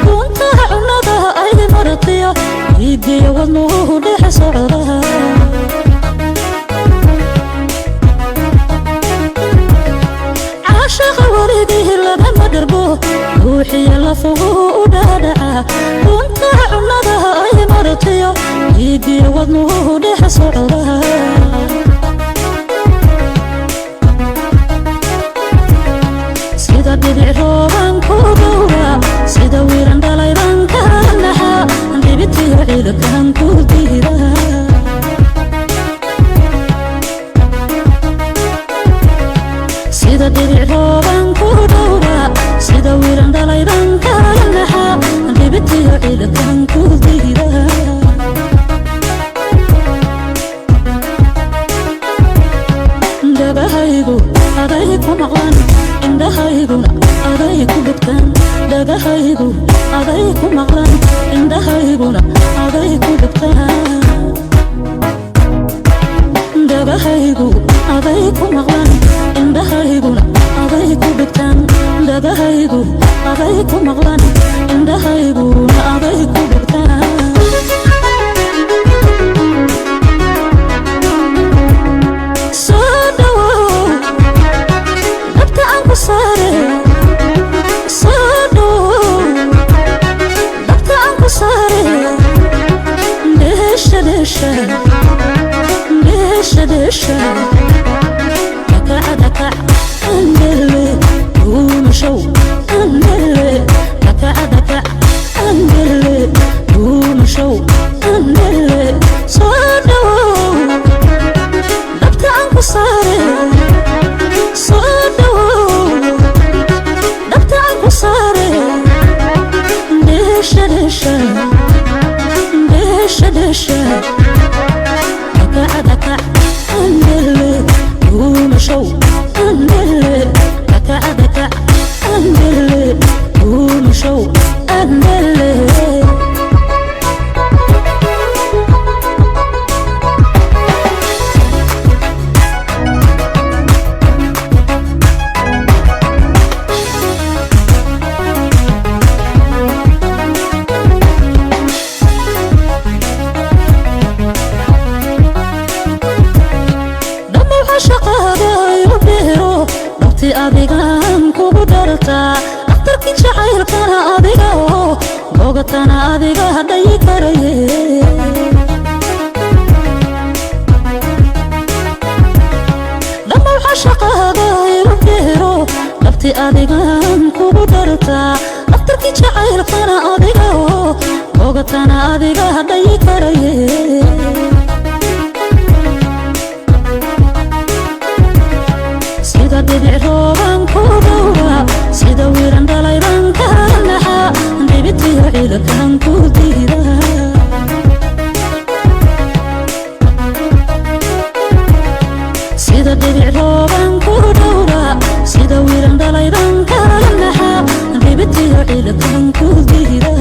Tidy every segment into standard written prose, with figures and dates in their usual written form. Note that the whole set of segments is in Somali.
كنت عنده أي مرتيا يدي ونوه لحس عرها عاشق ورده لما دربوه روحي لفوه دادعا كنت عنده أي مرتيا يدي ونوه لحس عرها sida dhibic rooban ku dhowra sida wiiran dhalaydan ka naxa dhibitiyo ciidankan ku diira sida dhibic rooban ku dhowra sida wiiran dhalaydan ka naxa dhibitiyo ciidankan ku diira dhagahaygu aday ku maqlan indhahayguna aday ku dhigtaan dhagahaygu aday ku maqlan indhahayguna aday ku dhigtaan dhagahaygu aday ku maqlan indhahayguna aday ku dhigtaan dhagahaygu aday ku maqlan indhahayguna aday ku dhigtaan دشا دكع دكع أندلي ومشو أندلي دكع دكع أندلي ومشو أندلي صادو دبت عنك صاري صادو دبت عنك صاري دشا دشا دشا دشا دكع دكع أندلي ومشو أندلي دكع دكع أندلي ومشو أندلي adigaan kugu dhartaa dhakhtarkii jacaylkana adiga oo bogatana adiga hadhayi karaye dhamma waxa shaqaada iru dheero dhabti adigaan kugu dhartaa dhakhtarkii jacaylkana adiga oo bogatana adiga hadhayi karaye sida dhibic rooban ku dhowra sida wiiran dhalaydan ka naxa dhibitiyo ciidankan ku diira sida dhibic rooban ku dhowra sida wiiran dhalaydan ka naxa dhibitiyo ciidankan ku diira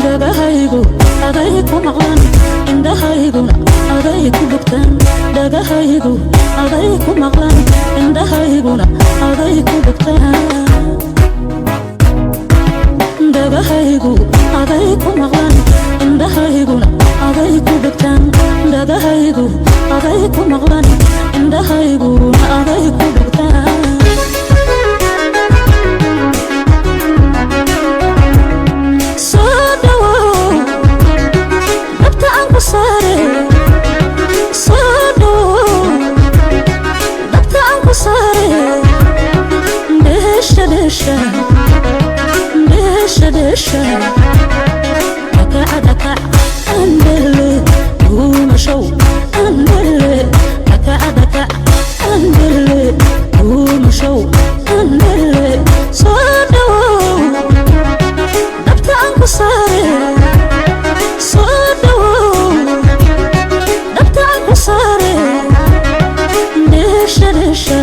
dhagahaygu aday ku maqlan indhahayguna aday ku dhigtaan dhagahaygu aday ku maqlan indhahayguna aday ku dhigtaan dhagahaygu aday ku maqlan indhahayguna aday ku dhigtaan dhagahaygu aday ku maqlan indhahayguna aday ku dhigtaan دشا دشا دشا دكع دكع أندلي ومشو أندلي دكع دكع أندلي ومشو أندلي صادو دبت عنك صاري صادو دبت عنك صاري دشا دشا